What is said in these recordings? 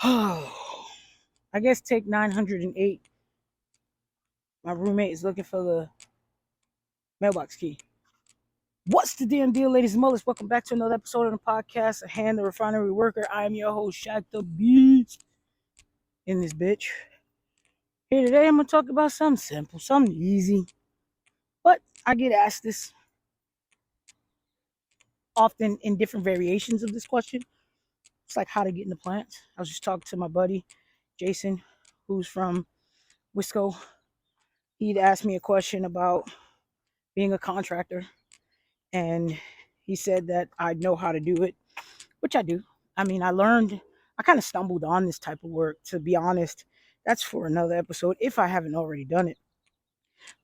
I guess take 908. My roommate is looking for the mailbox key. What's the damn deal, ladies and mullets? Welcome back to another episode of the podcast. A hand the refinery worker. I am your host, Shaq the Beast. In this bitch. Here today, I'm gonna talk about something simple, something easy. But I get asked this often in different variations of this question. It's like how to get into plants. I was just talking to my buddy, Jason, who's from Wisco. He'd asked me a question about being a contractor, and he said that I know how to do it, which I do. I mean, I kind of stumbled on this type of work, to be honest. That's for another episode if I haven't already done it.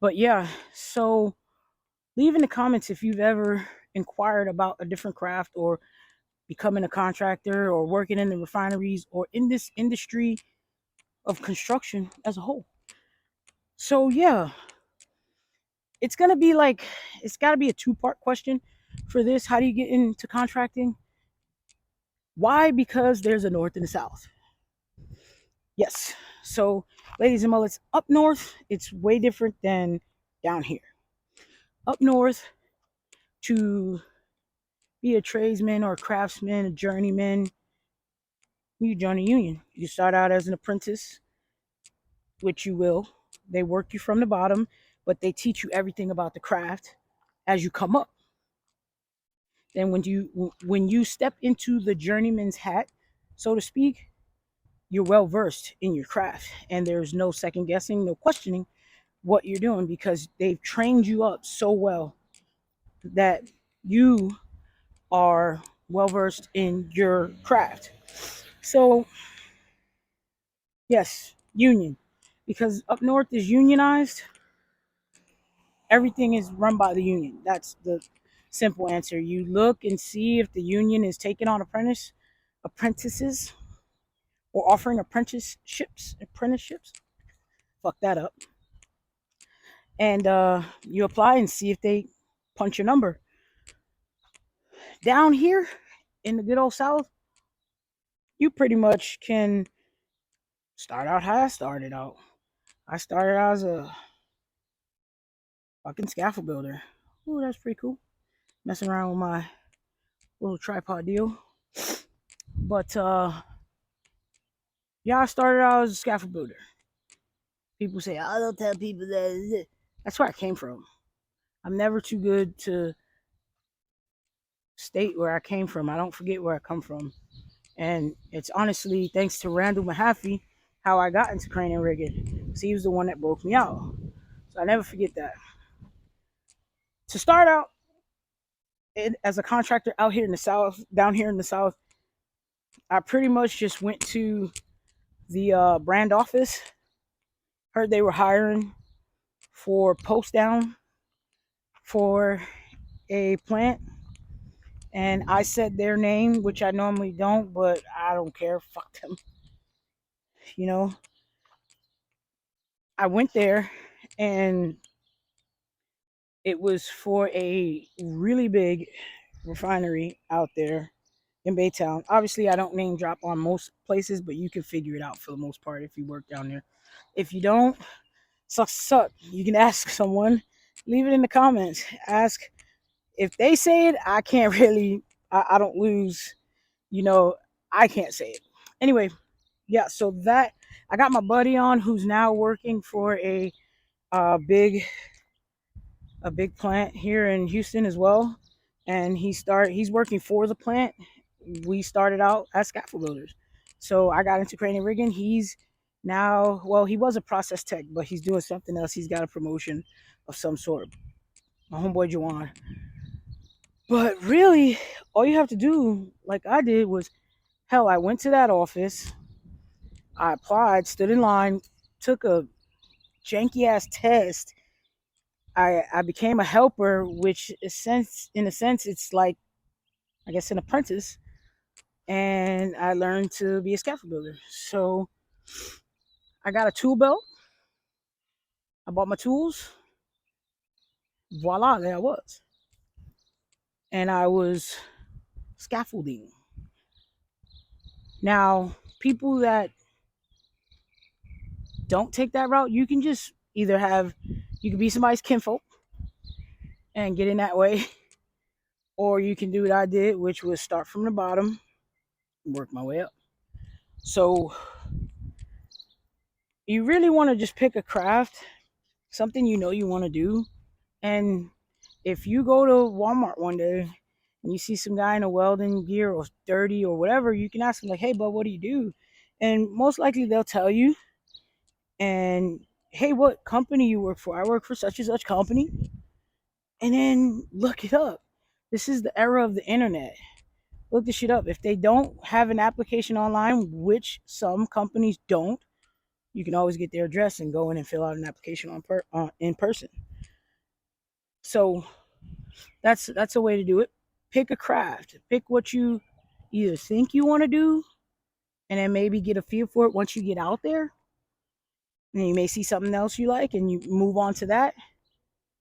But yeah, so leave in the comments if you've ever inquired about a different craft or becoming a contractor or working in the refineries or in this industry of construction as a whole. So yeah, it's gonna be like it's got to be a two-part question for this. How do you get into contracting? Why? Because there's a north and a south. Yes. So, ladies and mullets, up north, it's way different than down here. Up north, to be a tradesman or a craftsman, a journeyman, you join a union. You start out as an apprentice, which you will. They work you from the bottom, but they teach you everything about the craft as you come up. Then when you step into the journeyman's hat, so to speak, you're well versed in your craft, and there's no second guessing, no questioning what you're doing because they've trained you up so well that you are well versed in your craft. So yes, union, because up north is unionized. Everything is run by the union. That's the simple answer. You look and see if the union is taking on apprentices or offering apprenticeships. Fuck that up. And you apply and see if they punch your number. Down here in the good old South, you pretty much can start out how I started out. I started out as a fucking scaffold builder. Ooh, that's pretty cool. Messing around with my little tripod deal. But yeah, I started out as a scaffold builder. People say, I don't tell people that. That's where I came from. I'm never too good to state where I came from. I don't forget where I come from. And it's honestly thanks to Randall Mahaffey how I got into crane and rigging. Because he was the one that broke me out. So I never forget that. To start out as a contractor out here in the South, down here in the South, I pretty much just went to the brand office. Heard they were hiring for post down for a plant. And I said their name, which I normally don't, but I don't care. Fuck them. You know, I went there and it was for a really big refinery out there in Baytown. Obviously, I don't name drop on most places, but you can figure it out for the most part if you work down there. If you don't, suck. You can ask someone. Leave it in the comments. Ask if they say it. I can't really. I don't lose. You know, I can't say it. Anyway, yeah. So that I got my buddy on, who's now working for uh, big a big plant here in Houston as well, and he's working for the plant. We started out as scaffold builders, so I got into crane and rigging. He's now, well, he was a process tech, but he's doing something else. He's got a promotion of some sort. My homeboy Juwan. But really, all you have to do, like I did, was hell. I went to that office. I applied, stood in line, took a janky ass test. I became a helper, which in a sense, it's like, I guess, an apprentice, and I learned to be a scaffold builder. So I got a tool belt. I bought my tools. Voila, there I was. And I was scaffolding. Now, people that don't take that route, you can just either have, you can be somebody's kinfolk and get in that way, or you can do what I did, which was start from the bottom, work my way up. So you really want to just pick a craft, something you know you want to do. And if you go to Walmart one day and you see some guy in a welding gear or dirty or whatever, you can ask him like, "Hey, bud, what do you do?" And most likely they'll tell you. And hey, what company you work for? I work for such and such company. And then look it up. This is the era of the internet. Look this shit up. If they don't have an application online, which some companies don't, you can always get their address and go in and fill out an application in person. So that's a way to do it. Pick a craft. Pick what you either think you want to do, and then maybe get a feel for it once you get out there. And you may see something else you like, and you move on to that.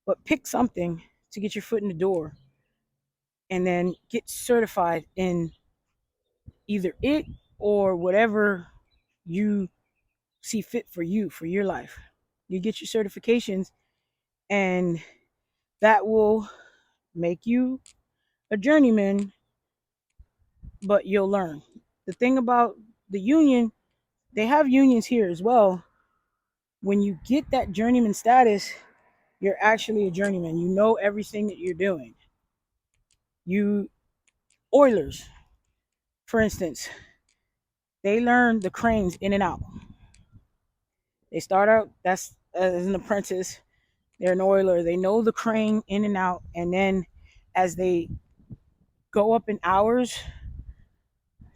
But pick something to get your foot in the door, and then get certified in either it or whatever you see fit for you for your life. You get your certifications, and that will make you a journeyman, but you'll learn. The thing about the union, they have unions here as well. When you get that journeyman status, you're actually a journeyman. You know everything that you're doing. You Oilers, for instance, they learn the cranes in and out. They start out that's as an apprentice. They're an oiler. They know the crane in and out, and then as they go up in hours,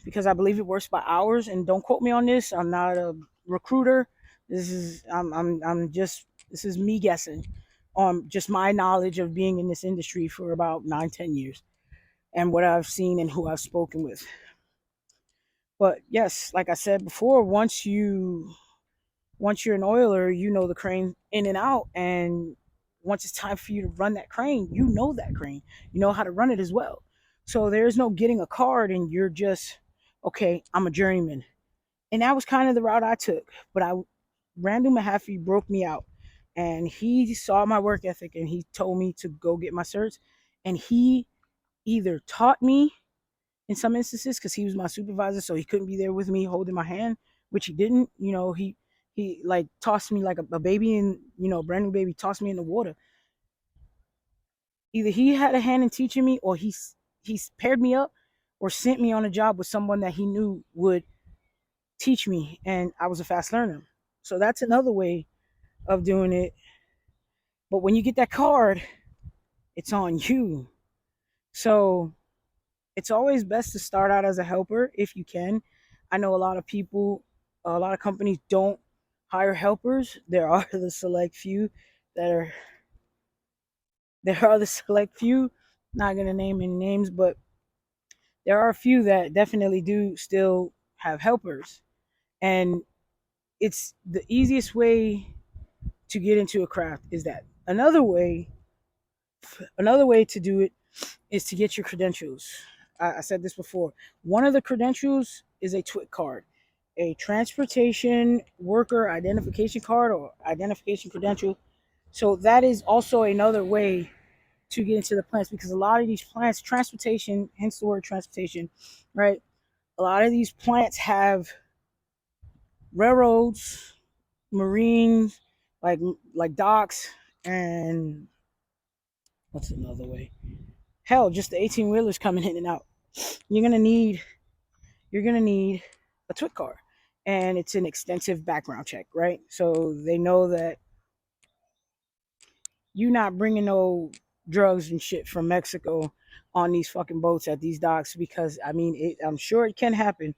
because I believe it works by hours. And don't quote me on this. I'm not a recruiter. I'm just this is me guessing on just my knowledge of being in this industry for about 9-10 years and what I've seen and who I've spoken with. But yes, like I said before, once you're an oiler, you know the crane in and out, and once it's time for you to run that crane, you know that crane. You know how to run it as well. So there's no getting a card and you're just okay, I'm a journeyman. And that was kind of the route I took. But Randall Mahaffey broke me out, and he saw my work ethic and he told me to go get my certs. And he either taught me in some instances because he was my supervisor, so he couldn't be there with me holding my hand, which he didn't. He like tossed me like a baby in, a brand new baby, tossed me in the water. Either he had a hand in teaching me, or he's paired me up, or sent me on a job with someone that he knew would teach me, and I was a fast learner. So that's another way of doing it. But when you get that card, it's on you. So it's always best to start out as a helper if you can. I know a lot of companies don't hire helpers. There are the select few that are, there are the select few, not going to name any names, but there are a few that definitely do still have helpers. And it's the easiest way to get into a craft is that. Another way to do it is to get your credentials. I said this before. One of the credentials is a TWIC card, a transportation worker identification card or identification credential. So that is also another way to get into the plants, because a lot of these plants, transportation, hence the word transportation, right? A lot of these plants have railroads, marines, like docks, and what's another way? Hell, just the 18 wheelers coming in and out. You're gonna need you're gonna need a TWIC card, and it's an extensive background check, right? So they know that you're not bringing no drugs and shit from Mexico on these fucking boats at these docks, because I mean, I'm sure it can happen.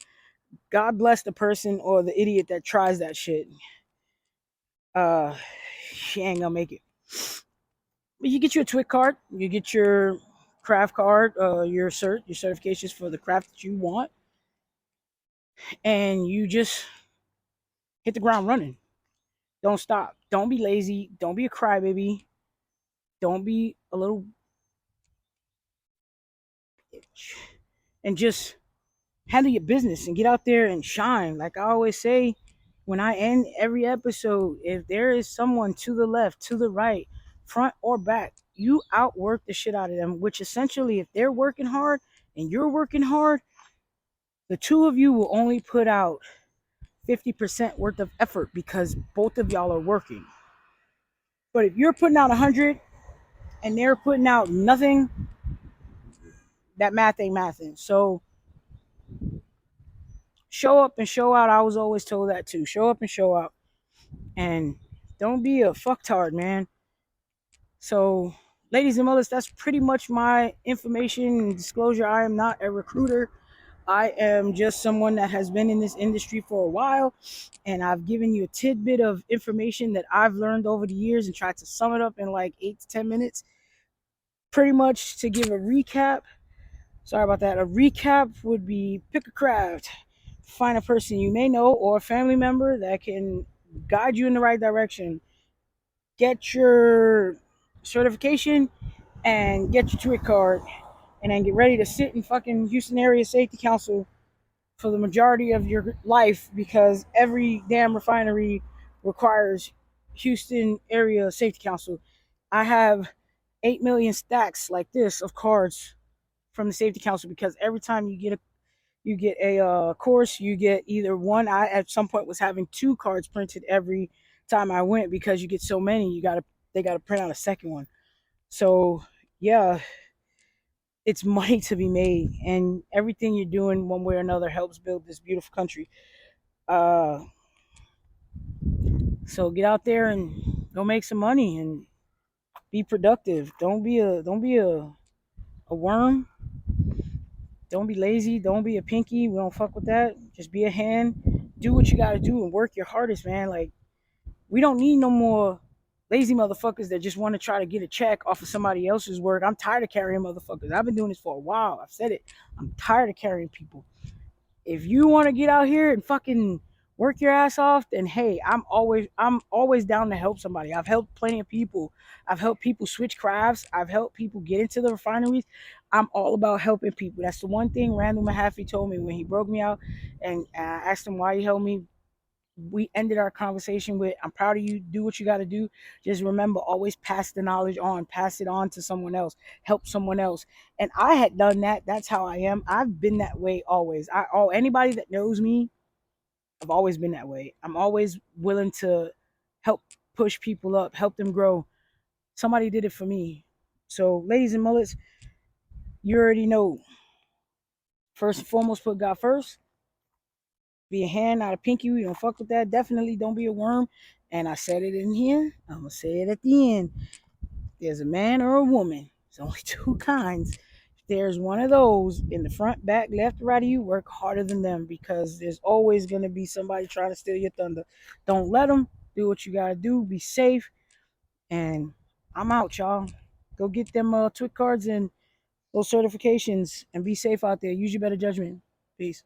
God bless the person or the idiot that tries that shit. Uh, she ain't gonna make it. But you get your TWIC card, you get your craft card, your certifications for the craft that you want, and you just hit the ground running. Don't stop. Don't be lazy. Don't be a crybaby. Don't be a little bitch. And just handle your business and get out there and shine. Like I always say when I end every episode, if there is someone to the left, to the right, front or back, you outwork the shit out of them, which essentially, if they're working hard and you're working hard, the two of you will only put out 50% worth of effort because both of y'all are working. But if you're putting out 100 and they're putting out nothing, that math ain't mathing. So show up and show out. I was always told that too. Show up and show out. And don't be a fucktard, man. So, ladies and mothers, that's pretty much my information and disclosure. I am not a recruiter. I am just someone that has been in this industry for a while, and I've given you a tidbit of information that I've learned over the years and tried to sum it up in like 8 to 10 minutes. Pretty much to give a recap. Sorry about that. A recap would be pick a craft, find a person you may know or a family member that can guide you in the right direction. Get your certification and get your TWIC card, and then get ready to sit in fucking Houston Area Safety Council for the majority of your life because every damn refinery requires Houston Area Safety Council. I have 8 million stacks like this of cards from the Safety Council because every time you get a course, you get either one. I at some point was having 2 cards printed every time I went because you get so many. They gotta print out a second one. So yeah, it's money to be made, and everything you're doing one way or another helps build this beautiful country. Uh, so get out there and go make some money and be productive. Don't be a worm. Don't be lazy. Don't be a pinky. We don't fuck with that. Just be a hand. Do what you gotta do and work your hardest, man. Like we don't need no more lazy motherfuckers that just want to try to get a check off of somebody else's work. I'm tired of carrying motherfuckers. I've been doing this for a while. I've said it. I'm tired of carrying people. If you want to get out here and fucking work your ass off, then hey, I'm always down to help somebody. I've helped plenty of people. I've helped people switch crafts. I've helped people get into the refineries. I'm all about helping people. That's the one thing Randall Mahaffey told me when he broke me out, and I asked him why he helped me. We ended our conversation with, I'm proud of you, do what you got to do. Just remember, always pass the knowledge on, pass it on to someone else, help someone else. And I had done that. That's how I am. I've been that way always. Anybody that knows me, I've always been that way. I'm always willing to help push people up, help them grow. Somebody did it for me. So ladies and mullets, you already know, first and foremost, put God first. Be a hand, not a pinky. We don't fuck with that. Definitely don't be a worm. And I said it in here. I'm gonna say it at the end. There's a man or a woman. There's only 2 kinds. If there's one of those in the front, back, left, right of you, work harder than them because there's always gonna be somebody trying to steal your thunder. Don't let them. Do what you gotta do. Be safe. And I'm out, y'all. Go get them TWIC cards and those certifications and be safe out there. Use your better judgment. Peace.